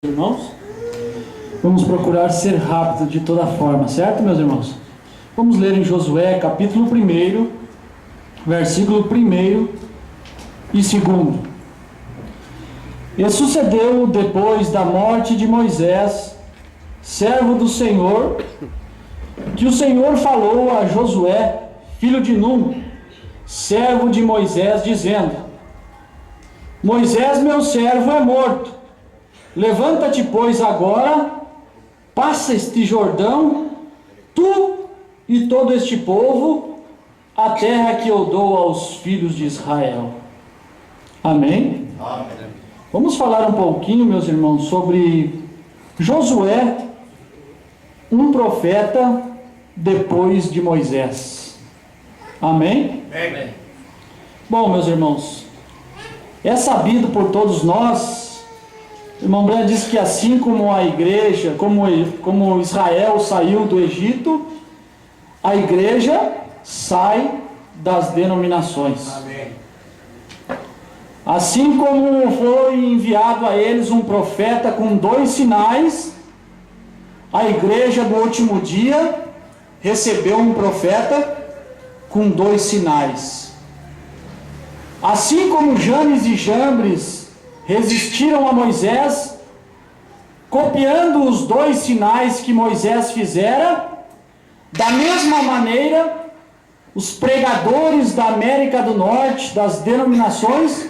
Irmãos, vamos procurar ser rápido de toda forma, certo, meus irmãos? Vamos ler em Josué, capítulo 1, versículo 1 e 2. E sucedeu depois da morte de Moisés, servo do Senhor, que o Senhor falou a Josué, filho de Num, servo de Moisés, dizendo: Moisés, meu servo, é morto. Levanta-te, pois, agora, passa este Jordão, tu e todo este povo, a terra que eu dou aos filhos de Israel. Amém? Amém. Vamos falar um pouquinho, meus irmãos, sobre Josué, um profeta depois de Moisés. Amém? Amém. Bom, meus irmãos, é sabido por todos nós. O irmão Breno diz que assim como a igreja, como Israel saiu do Egito, a igreja sai das denominações. Amém. Assim como foi enviado a eles um profeta com 2 sinais, a igreja do último dia recebeu um profeta com 2 sinais. Assim como Janes e Jambres resistiram a Moisés, copiando os 2 sinais que Moisés fizera, da mesma maneira, os pregadores da América do Norte, das denominações,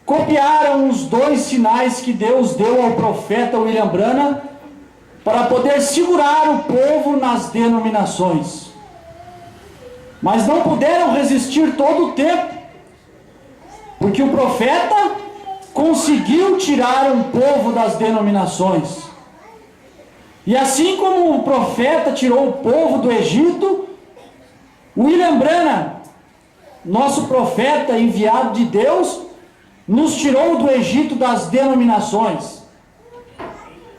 copiaram os 2 sinais que Deus deu ao profeta William Branham para poder segurar o povo nas denominações. Mas não puderam resistir todo o tempo, porque o profeta conseguiu tirar um povo das denominações. E assim como o profeta tirou o povo do Egito, William Branham, nosso profeta enviado de Deus, nos tirou do Egito das denominações.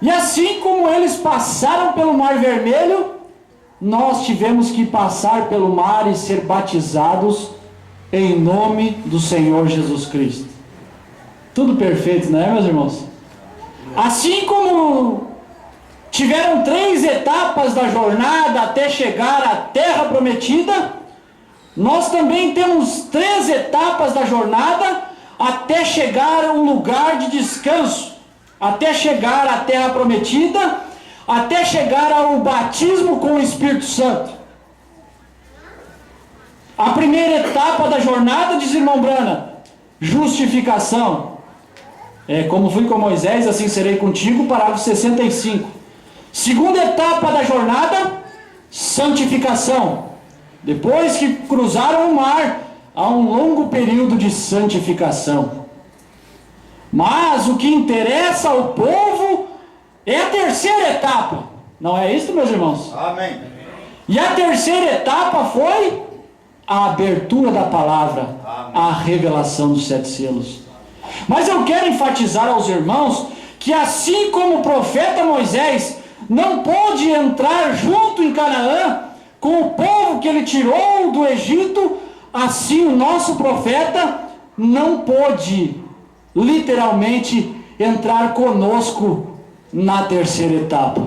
E assim como eles passaram pelo Mar Vermelho, nós tivemos que passar pelo mar e ser batizados em nome do Senhor Jesus Cristo. Tudo perfeito, não é, meus irmãos? Assim como tiveram 3 etapas da jornada até chegar à terra prometida, nós também temos 3 etapas da jornada até chegar a um lugar de descanso, até chegar à terra prometida, até chegar ao batismo com o Espírito Santo. A primeira etapa da jornada, diz irmão Brana, justificação. Como fui com Moisés, assim serei contigo, parágrafo 65. Segunda etapa da jornada, santificação. Depois que cruzaram o mar, há um longo período de santificação. Mas o que interessa ao povo é a terceira etapa. Não é isso, meus irmãos? Amém. E a terceira etapa foi a abertura da palavra, a revelação dos 7 selos. Mas eu quero enfatizar aos irmãos que assim como o profeta Moisés não pôde entrar junto em Canaã com o povo que ele tirou do Egito, assim o nosso profeta não pôde literalmente entrar conosco na terceira etapa.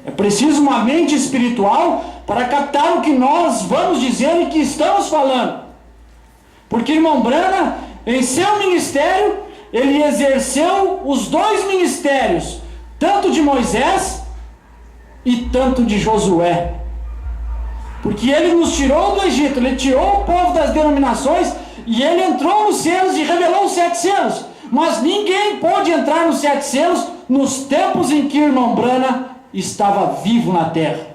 É preciso uma mente espiritual para captar o que nós vamos dizer e que estamos falando. Porque irmão Brana, em seu ministério, ele exerceu os 2 ministérios, tanto de Moisés e tanto de Josué. Porque ele nos tirou do Egito, ele tirou o povo das denominações e ele entrou nos selos e revelou os 7 selos. Mas ninguém pôde entrar nos 7 selos nos tempos em que o irmão Brana estava vivo na terra.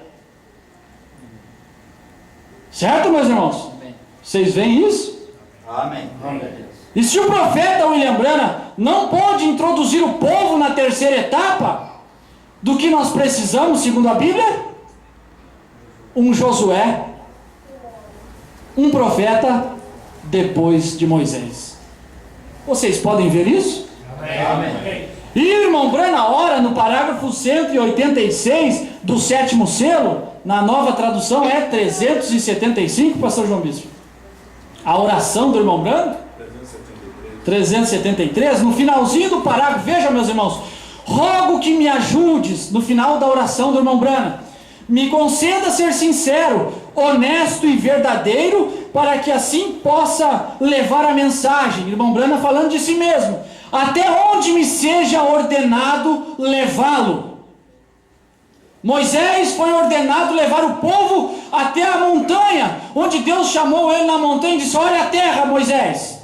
Certo, meus irmãos? Vocês veem isso? Amém. E se o profeta William Branham não pôde introduzir o povo na terceira etapa, do que nós precisamos, segundo a Bíblia? Um Josué, um profeta depois de Moisés. Vocês podem ver isso? Amém. E irmão Branham ora no parágrafo 186 do 7º selo, na nova tradução é 375, pastor João Bispo. A oração do irmão Branham? 373, no finalzinho do parágrafo, veja, meus irmãos, rogo que me ajudes, no final da oração do irmão Brana, me conceda ser sincero, honesto e verdadeiro, para que assim possa levar a mensagem, irmão Brana falando de si mesmo, até onde me seja ordenado levá-lo. Moisés foi ordenado levar o povo até a montanha, onde Deus chamou ele na montanha e disse: olha a terra, Moisés,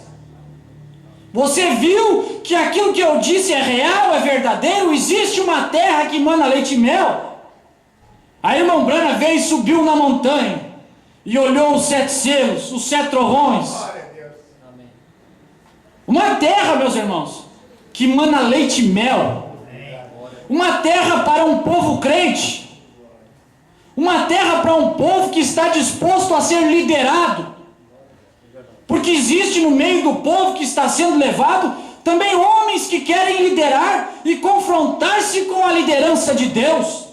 você viu que aquilo que eu disse é real, é verdadeiro, existe uma terra que emana leite e mel. Aí irmão Brana veio e subiu na montanha e olhou os 7 selos, os 7 trovões. Uma terra, meus irmãos, que emana leite e mel. Uma terra para um povo crente. Uma terra para um povo que está disposto a ser liderado. Porque existe no meio do povo que está sendo levado também homens que querem liderar e confrontar-se com a liderança de Deus.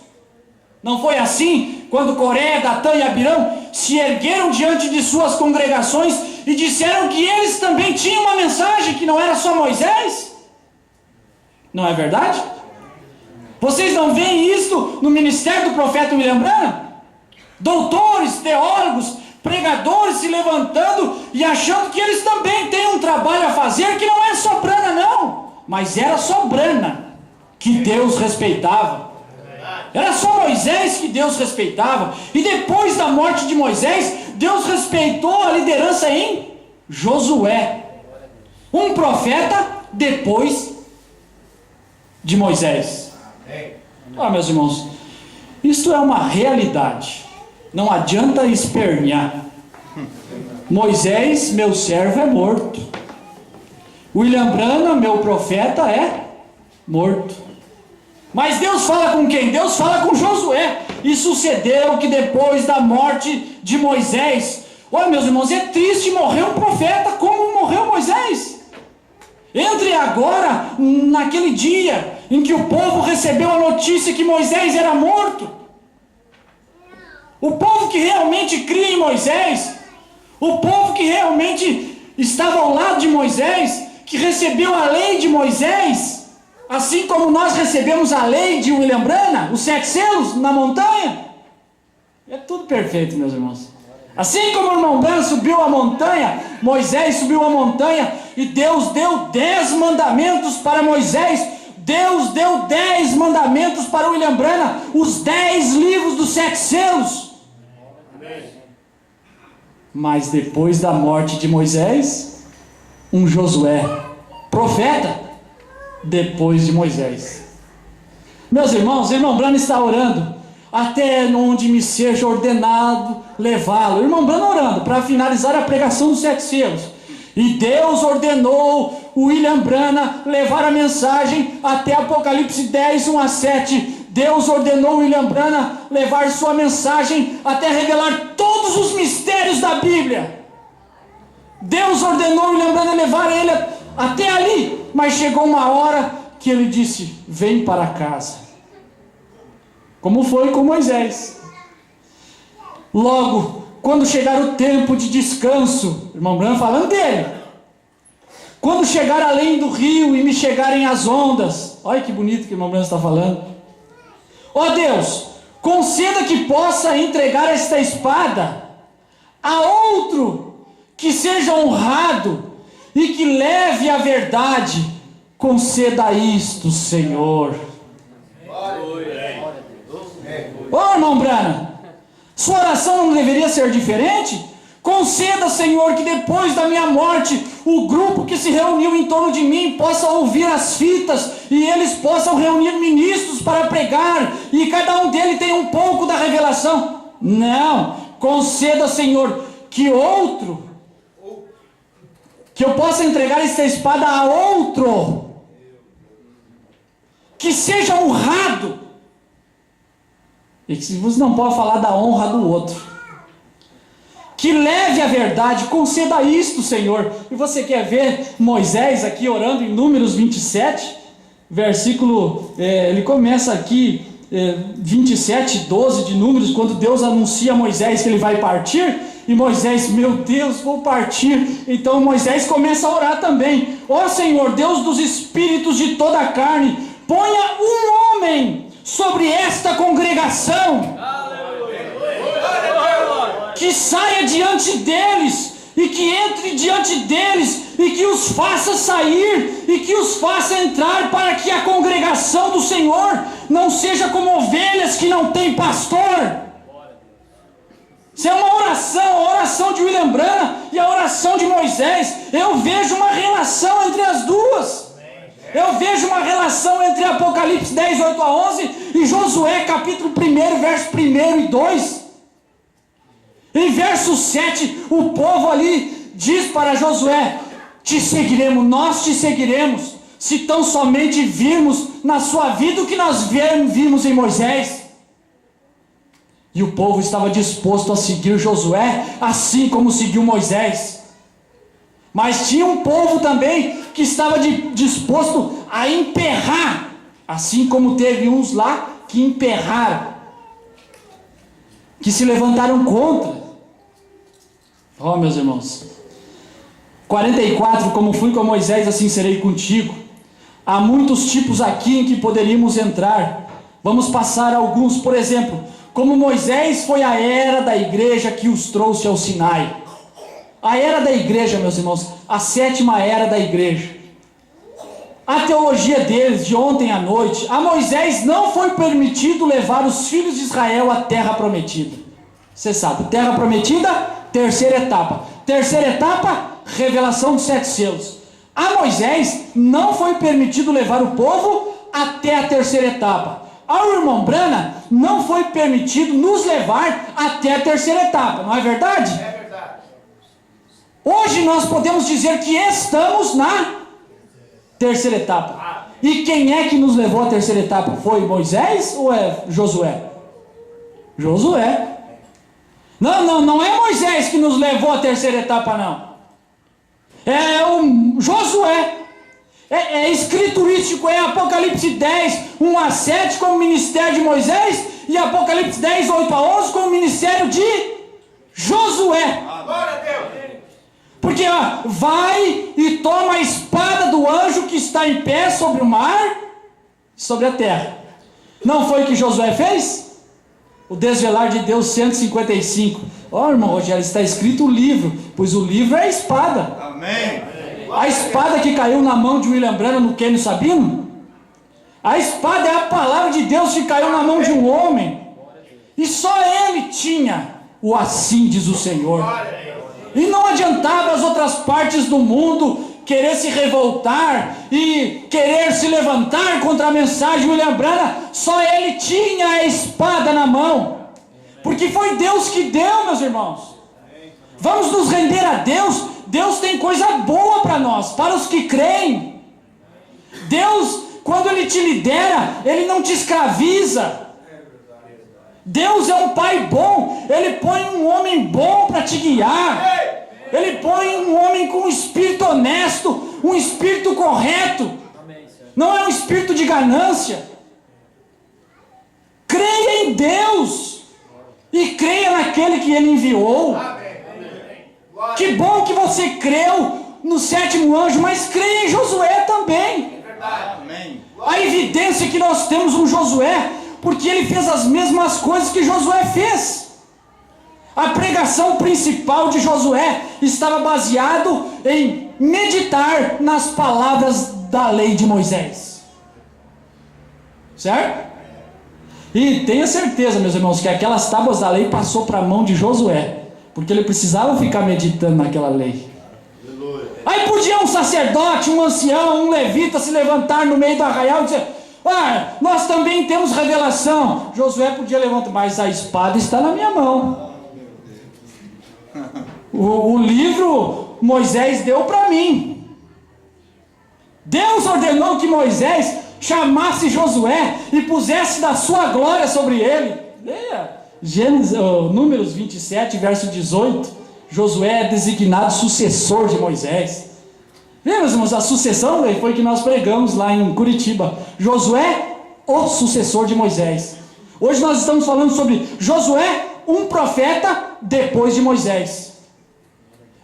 Não foi assim quando Coré, Datã e Abirão se ergueram diante de suas congregações e disseram que eles também tinham uma mensagem, que não era só Moisés? Não é verdade? Vocês não veem isso no ministério do profeta William Branham? Doutores, teólogos, pregadores se levantando e achando que eles também têm um trabalho a fazer, que não é só Branham não, mas era só Branham que Deus respeitava. Era só Moisés que Deus respeitava. E depois da morte de Moisés, Deus respeitou a liderança em Josué, um profeta depois de Moisés. Meus irmãos, isso é uma realidade. Não adianta espernear. Moisés, meu servo, é morto. William Branham, meu profeta, é morto. Mas Deus fala com quem? Deus fala com Josué. E sucedeu que depois da morte de Moisés, olha, meus irmãos, é triste morrer um profeta como morreu Moisés. Entre agora, naquele dia em que o povo recebeu a notícia que Moisés era morto, o povo que realmente cria em Moisés, o povo que realmente estava ao lado de Moisés, que recebeu a lei de Moisés, assim como nós recebemos a lei de William Branham, os 7 selos na montanha. É tudo perfeito, meus irmãos. Assim como o irmão Branham subiu a montanha, Moisés subiu a montanha, e Deus deu 10 mandamentos para Moisés. Deus deu 10 mandamentos para William Branham, os 10 livros dos 7 selos. Mas depois da morte de Moisés, um Josué, profeta, depois de Moisés. Meus irmãos, o irmão Branham está orando, até onde me seja ordenado levá-lo. O irmão Branham orando para finalizar a pregação dos 7 selos. E Deus ordenou o William Branham levar a mensagem até Apocalipse 10, 1 a 7. Deus ordenou o William Branham levar sua mensagem até revelar todos os mistérios da Bíblia. Deus ordenou o William Branham levar ele até ali, mas chegou uma hora que ele disse: vem para casa. Como foi com Moisés. Logo, quando chegar o tempo de descanso, irmão Branham falando dele, quando chegar além do rio e me chegarem as ondas, olha que bonito que o irmão Branham está falando. Ó Deus, conceda que possa entregar esta espada a outro que seja honrado e que leve a verdade. Conceda isto, Senhor. Ô irmão Branham, sua oração não deveria ser diferente? Conceda, Senhor, que depois da minha morte, o grupo que se reuniu em torno de mim possa ouvir as fitas, e eles possam reunir ministros para pregar, e cada um deles tenha um pouco da revelação. Não, conceda, Senhor, que eu possa entregar esta espada a outro, que seja honrado. E que você não pode falar da honra do outro, que leve a verdade. Conceda isto, Senhor. E você quer ver Moisés aqui orando em Números 27, versículo, ele começa aqui, 27, 12 de Números, quando Deus anuncia a Moisés que ele vai partir. E Moisés, meu Deus, vou partir. Então Moisés começa a orar também. Ó Senhor, Deus dos espíritos de toda a carne, ponha um homem sobre esta congregação, que saia diante deles, e que entre diante deles, e que os faça sair, e que os faça entrar, para que a congregação do Senhor não seja como ovelhas que não têm pastor. Isso é uma oração, a oração de William Branham e a oração de Moisés. Eu vejo uma relação entre as duas. Eu vejo uma relação entre Apocalipse 10, 8 a 11 e Josué capítulo 1, verso 1 e 2. Em verso 7, o povo ali diz para Josué: te seguiremos, nós te seguiremos, se tão somente virmos na sua vida o que nós vimos em Moisés. E o povo estava disposto a seguir Josué, assim como seguiu Moisés. Mas tinha um povo também que estava disposto a emperrar, assim como teve uns lá que emperraram, que se levantaram contra. Oh, meus irmãos, 44, como fui com Moisés, assim serei contigo. Há muitos tipos aqui em que poderíamos entrar. Vamos passar alguns. Por exemplo, como Moisés foi a era da igreja que os trouxe ao Sinai. A era da igreja, meus irmãos, a 7ª era da igreja. A teologia deles, de ontem à noite, a Moisés não foi permitido levar os filhos de Israel à terra prometida. Você sabe, terra prometida, terceira etapa. Terceira etapa, revelação dos 7 selos. A Moisés não foi permitido levar o povo até a terceira etapa. Ao irmão Branham não foi permitido nos levar até a terceira etapa, não é verdade? É verdade. Hoje nós podemos dizer que estamos na terceira etapa. E quem é que nos levou à terceira etapa? Foi Moisés ou é Josué? Josué. Não é Moisés que nos levou à terceira etapa, não. É o Josué. É escriturístico, é Apocalipse 10, 1 a 7 como ministério de Moisés, e Apocalipse 10, 8 a 11 como ministério de Josué. Glória a Deus. Porque vai e toma a espada do anjo que está em pé sobre o mar, sobre a terra. Não foi o que Josué fez? O desvelar de Deus 155. Ó, irmão Rogério, está escrito o livro, pois o livro é a espada. Amém. A espada que caiu na mão de William Branham no Quênio Sabino, a espada é a palavra de Deus que caiu na mão de um homem, e só ele tinha o assim diz o Senhor. E não adiantava as outras partes do mundo querer se revoltar e querer se levantar contra a mensagem de William Branham. Só ele tinha a espada na mão, porque foi Deus que deu, meus irmãos. Vamos nos render a Deus. Deus tem coisa boa para nós, para os que creem. Deus, quando Ele te lidera, Ele não te escraviza. Deus é um pai bom. Ele põe um homem bom para te guiar. Ele põe um homem com um espírito honesto, um espírito correto. Não é um espírito de ganância. Creia em Deus e creia naquele que Ele enviou. Que bom que você creu no 7º anjo, mas creia em Josué também. A evidência que nós temos um Josué, porque ele fez as mesmas coisas que Josué fez. A pregação principal de Josué estava baseado em meditar nas palavras da lei de Moisés. Certo? E tenha certeza, meus irmãos, que aquelas tábuas da lei passou para a mão de Josué, porque ele precisava ficar meditando naquela lei. Aí podia um sacerdote, um ancião, um levita se levantar no meio do arraial e dizer: nós também temos revelação. Josué podia levantar, mas a espada está na minha mão. O livro Moisés deu para mim. Deus ordenou que Moisés chamasse Josué e pusesse da sua glória sobre ele. Leia Números 27, verso 18. Josué é designado sucessor de Moisés. Meus irmãos, a sucessão foi que nós pregamos lá em Curitiba. Josué, o sucessor de Moisés. Hoje nós estamos falando sobre Josué, um profeta, depois de Moisés.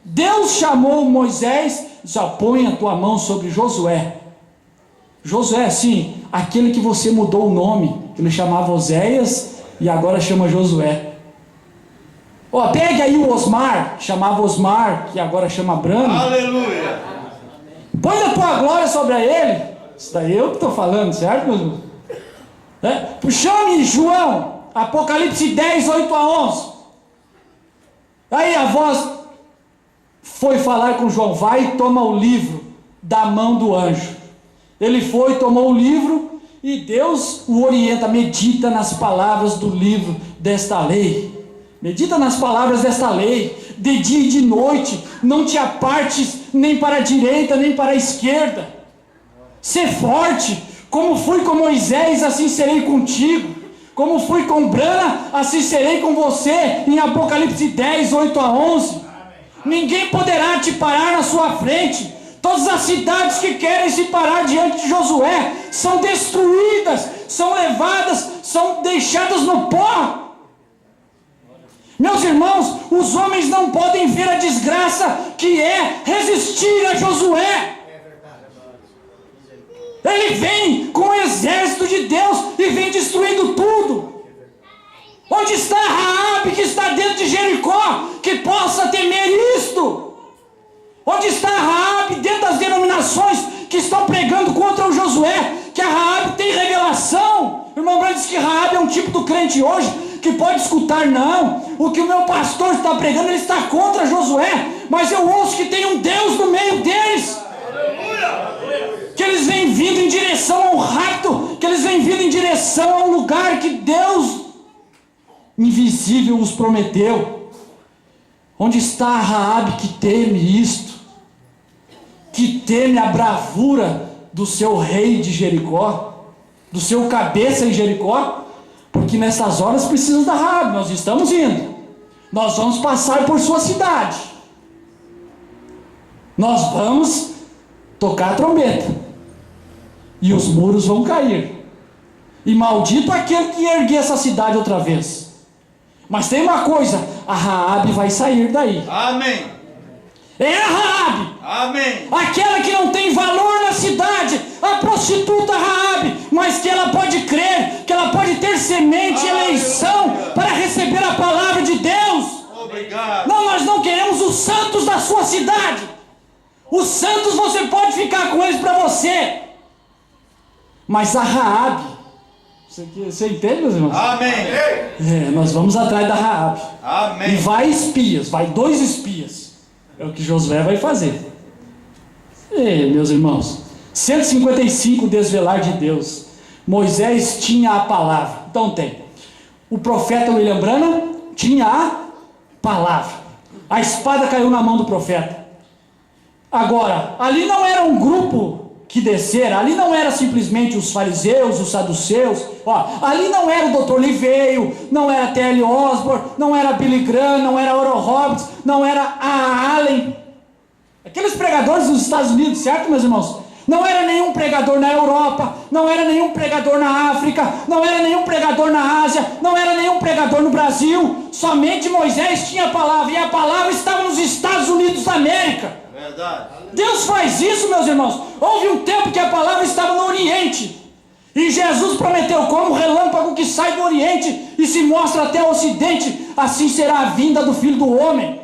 Deus chamou Moisés, já põe a tua mão sobre Josué. Josué, sim, aquele que você mudou o nome, ele chamava Oséias e agora chama Josué. Pegue aí o Osmar, chamava Osmar, que agora chama Brano. Aleluia. Põe a tua glória sobre ele. Isso daí eu que estou falando, certo, meus irmãos? Chame João, Apocalipse 10, 8 a 11. Aí a voz foi falar com João: vai e toma o livro da mão do anjo. Ele foi, tomou o livro e Deus o orienta: medita nas palavras do livro desta lei. Medita nas palavras desta lei, de dia e de noite, não te apartes nem para a direita nem para a esquerda. Sê forte, como fui com Moisés, assim serei contigo. Como fui com Brana, assim serei com você. Em Apocalipse 10, 8 a 11. Ninguém poderá te parar na sua frente. Todas as cidades que querem se parar diante de Josué são destruídas, são levadas, são deixadas no pó. Meus irmãos, os homens não podem ver a desgraça que é resistir a Josué. Ele vem com o exército de Deus e vem destruindo tudo. Onde está Raabe, que está dentro de Jericó, que possa temer isto? Onde está Raabe dentro das denominações que estão pregando contra o Josué, que a Raabe tem revelação? O irmão Branco diz que Raabe é um tipo do crente hoje que pode escutar. Não, o que o meu pastor está pregando, ele está contra Josué, mas eu ouço que tem um Deus no meio deles. Que eles vêm vindo em direção ao rapto, que eles vêm vindo em direção ao lugar que Deus invisível os prometeu. Onde está a Raabe que teme isto? Que teme a bravura do seu rei de Jericó, do seu cabeça em Jericó? Porque nessas horas precisam da Raabe. Nós estamos indo, nós vamos passar por sua cidade, nós vamos tocar a trombeta e os muros vão cair, e maldito aquele que erguer essa cidade outra vez. Mas tem uma coisa: a Raabe vai sair daí. Amém. É a Raabe. Amém. Aquela que não tem valor na cidade, a prostituta Raabe, mas que ela pode crer, que ela pode ter semente e eleição para receber a palavra de Deus. Obrigado. Não, nós não queremos os santos da sua cidade. Os santos você pode ficar com eles para você, mas a Raabe, você entende, meus irmãos? Amém. Nós vamos atrás da Raabe. Amém. E vai espias, vai 2 espias. É o que Josué vai fazer. Meus irmãos, 155 desvelar de Deus. Moisés tinha a palavra. Então tem. O profeta William Branham tinha a palavra. A espada caiu na mão do profeta. Agora, ali não era um grupo que descera, ali não era simplesmente os fariseus, os saduceus, ali não era o Dr. Liveio, não era T.L. Osborne, não era Billy Graham, não era Oral Roberts, não era A. Allen, aqueles pregadores dos Estados Unidos, certo, meus irmãos? Não era nenhum pregador na Europa, não era nenhum pregador na África, não era nenhum pregador na Ásia, não era nenhum pregador no Brasil. Somente Moisés tinha a palavra, e a palavra estava nos Estados Unidos da América. Verdade. Deus faz isso, meus irmãos. Houve um tempo que a palavra estava no Oriente, e Jesus prometeu: como o relâmpago que sai do Oriente e se mostra até o Ocidente, assim será a vinda do Filho do Homem.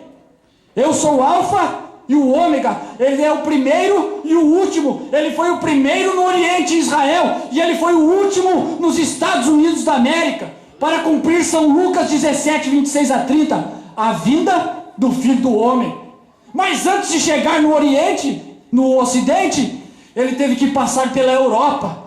Eu sou o Alfa e o Ômega. Ele é o primeiro e o último. Ele foi o primeiro no Oriente, em Israel, e ele foi o último nos Estados Unidos da América, para cumprir São Lucas 17, 26 a 30, a vinda do Filho do Homem. Mas antes de chegar no Oriente, no Ocidente, ele teve que passar pela Europa.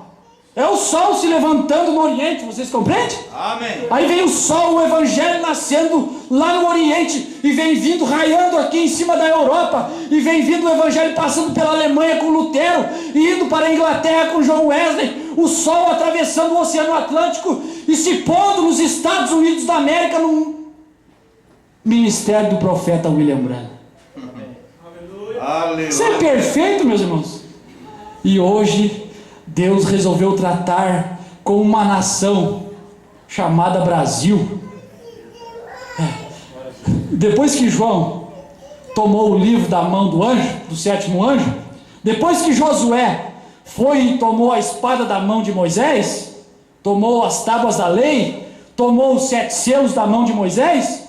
É o sol se levantando no Oriente, vocês compreendem? Amém. Aí vem o sol, o Evangelho nascendo lá no Oriente, e vem vindo, raiando aqui em cima da Europa, e vem vindo o Evangelho passando pela Alemanha com Lutero, e indo para a Inglaterra com John Wesley, o sol atravessando o Oceano Atlântico e se pondo nos Estados Unidos da América, no ministério do profeta William Branham. Aleluia. Isso é perfeito, meus irmãos. E hoje Deus resolveu tratar com uma nação chamada Brasil. depois que João tomou o livro da mão do anjo, do sétimo anjo, depois que Josué foi e tomou a espada da mão de Moisés, tomou as tábuas da lei, tomou os 7 selos da mão de Moisés,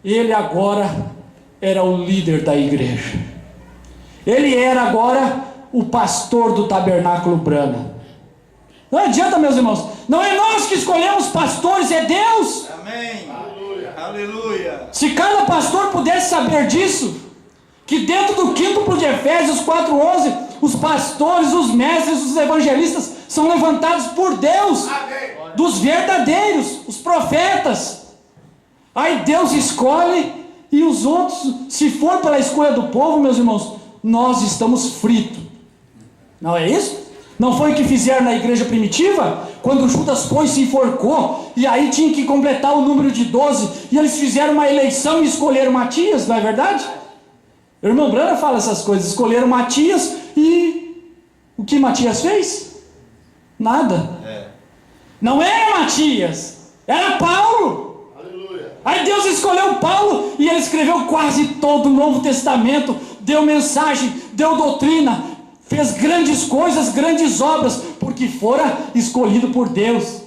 ele agora era o líder da igreja. Ele era agora o pastor do tabernáculo Brana. Não adianta, meus irmãos, não é nós que escolhemos pastores, é Deus. Amém. Aleluia. Se cada pastor pudesse saber disso, que dentro do quíntuplo de Efésios 4:11, os pastores, os mestres, os evangelistas são levantados por Deus, dos verdadeiros, os profetas. Aí Deus escolhe, e os outros, se for pela escolha do povo, meus irmãos, nós estamos fritos. Não é isso? Não foi o que fizeram na igreja primitiva? Quando Judas foi e se enforcou, e aí tinha que completar o número de 12, e eles fizeram uma eleição e escolheram Matias, não é verdade? O irmão Brana fala essas coisas, escolheram Matias, e o que Matias fez? Nada. Não era Matias, era Paulo. Aleluia. Aí Deus escolheu Paulo, e ele escreveu quase todo o Novo Testamento, deu mensagem, deu doutrina, fez grandes coisas, grandes obras, porque fora escolhido por Deus.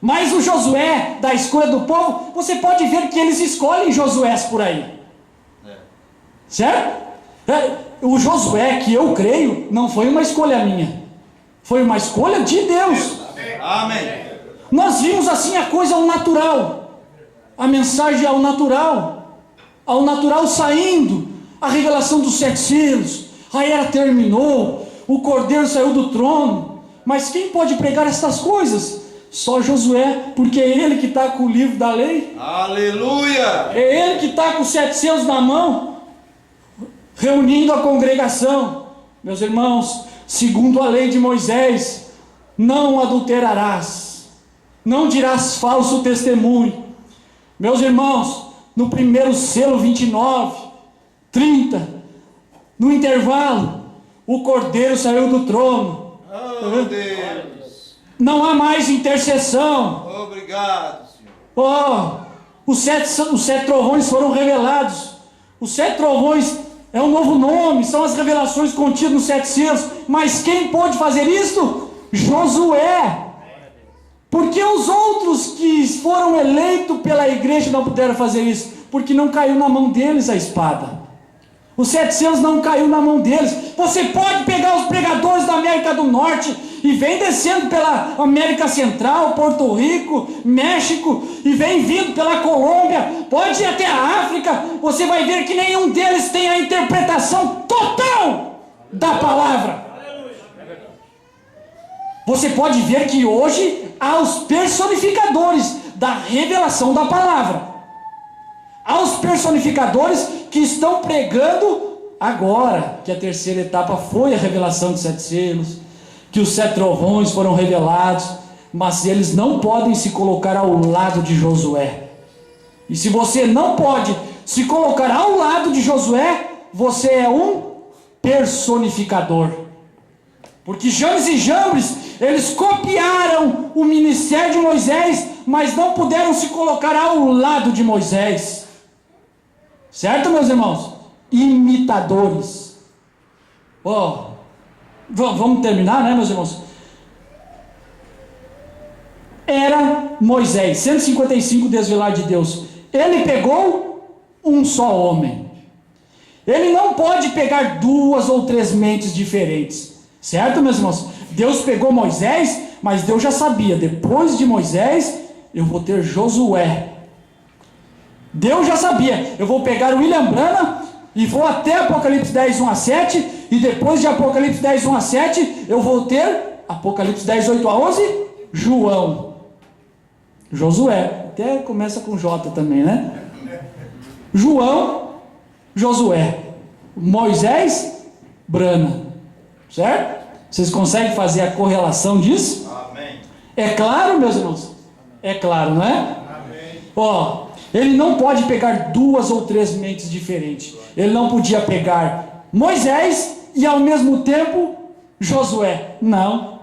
Mas o Josué, da escolha do povo, você pode ver que eles escolhem Josués por aí. Certo? O Josué, que eu creio, não foi uma escolha minha, foi uma escolha de Deus. Amém. Nós vimos assim a coisa ao natural, a mensagem ao natural saindo, a revelação dos 7 selos, a era terminou, o cordeiro saiu do trono. Mas quem pode pregar estas coisas? Só Josué, porque é ele que está com o livro da lei. Aleluia. É ele que está com os 7 selos na mão, reunindo a congregação. Meus irmãos, segundo a lei de Moisés, não adulterarás, não dirás falso testemunho. Meus irmãos, no primeiro selo 29, 30, no intervalo, o cordeiro saiu do trono. Oh, Deus. Não há mais intercessão. Obrigado, Senhor. Os sete trovões foram revelados. Os 7 trovões é um novo nome, são as revelações contidas nos 7 selos. Mas quem pôde fazer isso? Josué. Porque os outros que foram eleitos pela igreja não puderam fazer isso? Porque não caiu na mão deles a espada. Os 7 selos não caiu na mão deles. Você pode pegar os pregadores da América do Norte e vem descendo pela América Central, Porto Rico, México, e vem vindo pela Colômbia, pode ir até a África, você vai ver que nenhum deles tem a interpretação total da palavra. Você pode ver que hoje há os personificadores da revelação da palavra. Há os personificadores que estão pregando agora que a terceira etapa foi a revelação de 7 selos, que os 7 trovões foram revelados, mas eles não podem se colocar ao lado de Josué. E se você não pode se colocar ao lado de Josué, você é um personificador. Porque Janes e Jambres, eles copiaram o ministério de Moisés, mas não puderam se colocar ao lado de Moisés. Certo, meus irmãos? Imitadores. Vamos terminar, né, meus irmãos? Era Moisés, 155 desvelar de Deus. Ele pegou um só homem. Ele não pode pegar 2 ou 3 mentes diferentes. Certo, meus irmãos? Deus pegou Moisés, mas Deus já sabia, depois de Moisés, eu vou ter Josué. Deus já sabia, eu vou pegar o William Branham e vou até Apocalipse 10, 1-7, e depois de Apocalipse 10, 1-7, eu vou ter Apocalipse 10, 8-11, João. Josué, até começa com J também, né? João, Josué. Moisés, Branham. Certo? Vocês conseguem fazer a correlação disso? Amém. É claro, meus irmãos? É claro, não é? Amém. Ele não pode pegar 2 ou 3 mentes diferentes. Ele não podia pegar Moisés e ao mesmo tempo Josué. Não.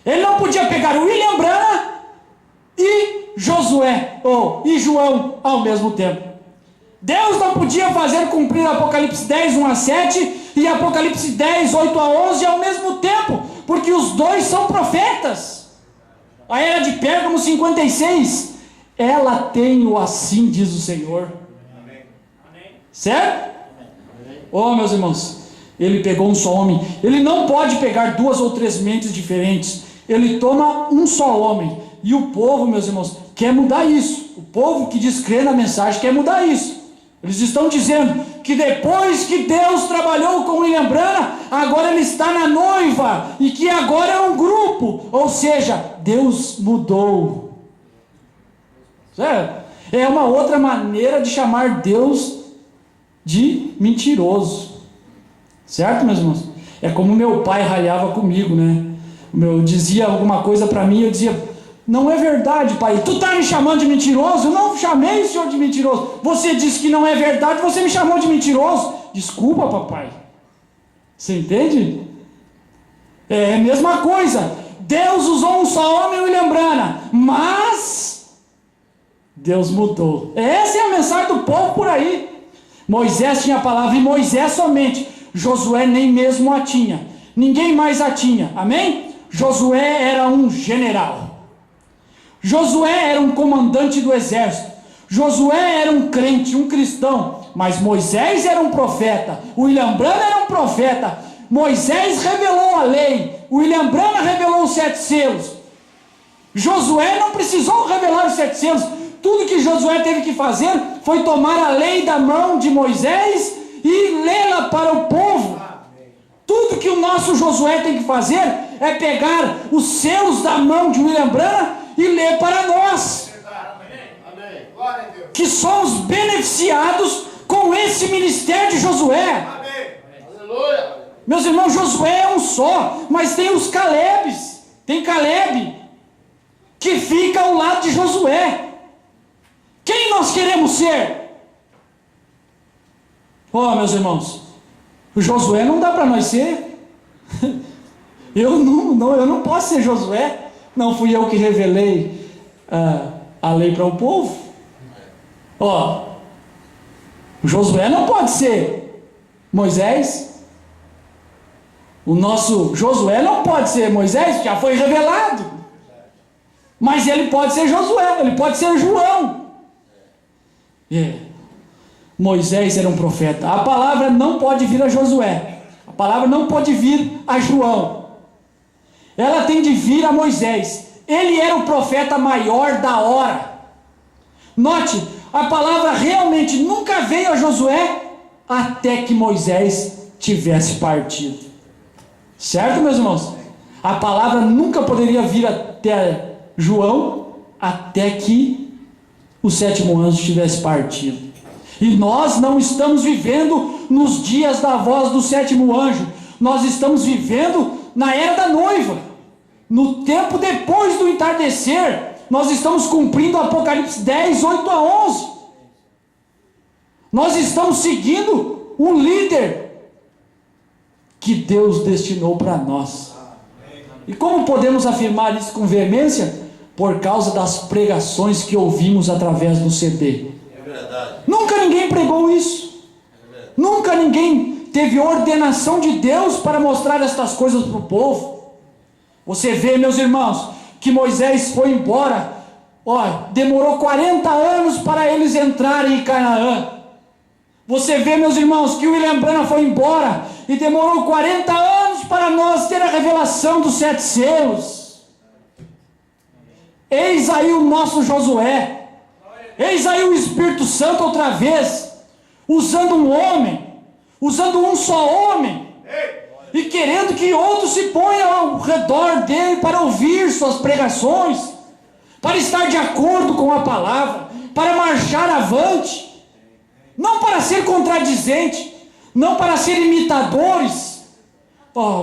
Ele não podia pegar William Branham e Josué e João ao mesmo tempo. Deus não podia fazer cumprir Apocalipse 10, 1 a 7 e Apocalipse 10, 8 a 11 ao mesmo tempo, porque os dois são profetas. A era de Pérgamo 56, ela tem o assim diz o Senhor. Amém. Certo? Oh, meus irmãos, ele pegou um só homem. Ele não pode pegar 2 ou 3 mentes diferentes. Ele toma um só homem. E o povo, meus irmãos, quer mudar isso. O povo que diz crer na mensagem quer mudar isso. Eles estão dizendo que depois que Deus trabalhou com William Branham, agora ele está na noiva, e que agora é um grupo, ou seja, Deus mudou. Certo? É uma outra maneira de chamar Deus de mentiroso. Certo, meus irmãos? É como meu pai ralhava comigo, né? Eu dizia alguma coisa para mim, eu dizia: não é verdade, pai. Tu está me chamando de mentiroso? Eu não chamei o senhor de mentiroso. Você disse que não é verdade, você me chamou de mentiroso. Desculpa, papai. Você entende? É a mesma coisa. Deus usou um só homem, William Branham, mas Deus mudou. Essa é a mensagem do povo por aí. Moisés tinha a palavra, e Moisés somente. Josué nem mesmo a tinha. Ninguém mais a tinha. Amém? Josué era um general. Josué era um comandante do exército. Josué era um crente, um cristão. Mas Moisés era um profeta. William Branham era um profeta. Moisés revelou a lei. William Branham revelou os 7 selos. Josué não precisou revelar os 7 selos. Tudo que Josué teve que fazer foi tomar a lei da mão de Moisés e lê-la para o povo. Tudo que o nosso Josué tem que fazer é pegar os selos da mão de William Branham e ler para nós, que somos beneficiados com esse ministério de Josué. Meus irmãos, Josué é um só, mas tem os Calebes. Tem Caleb que fica ao lado de Josué. Quem nós queremos ser? Oh, meus irmãos, o Josué não dá para nós ser. Eu não posso ser Josué. Não fui eu que revelei a lei para o povo. Ó, Josué não pode ser Moisés. O nosso Josué não pode ser Moisés, já foi revelado. Mas ele pode ser Josué, ele pode ser João. Moisés era um profeta. A palavra não pode vir a Josué. A palavra não pode vir a João. Ela tem de vir a Moisés. Ele era o profeta maior da hora. Note, a palavra realmente nunca veio a Josué até que Moisés tivesse partido. Certo, meus irmãos? A palavra nunca poderia vir até João até que o 7º anjo tivesse partido. E nós não estamos vivendo nos dias da voz do 7º anjo. Nós estamos vivendo na era da noiva. No tempo depois do entardecer, nós estamos cumprindo Apocalipse 10, 8 a 11. Nós estamos seguindo um líder que Deus destinou para nós. E como podemos afirmar isso com veemência? Por causa das pregações que ouvimos através do CD. É verdade. Nunca ninguém pregou isso. Nunca ninguém teve ordenação de Deus para mostrar estas coisas para o povo. Você vê, meus irmãos, que Moisés foi embora. Demorou 40 anos para eles entrarem em Canaã. Você vê, meus irmãos, que William Branham foi embora e demorou 40 anos para nós ter a revelação dos 7 selos. Eis aí o nosso Josué. Eis aí o Espírito Santo outra vez, usando um homem, usando um só homem, e querendo que outros se ponham ao redor dele para ouvir suas pregações, para estar de acordo com a palavra, para marchar avante, não para ser contradizente, não para ser imitadores,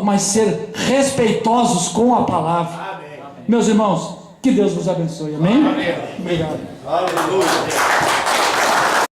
mas ser respeitosos com a palavra. Amém. Meus irmãos, que Deus vos abençoe. Amém? Amém. Obrigado. Aleluia.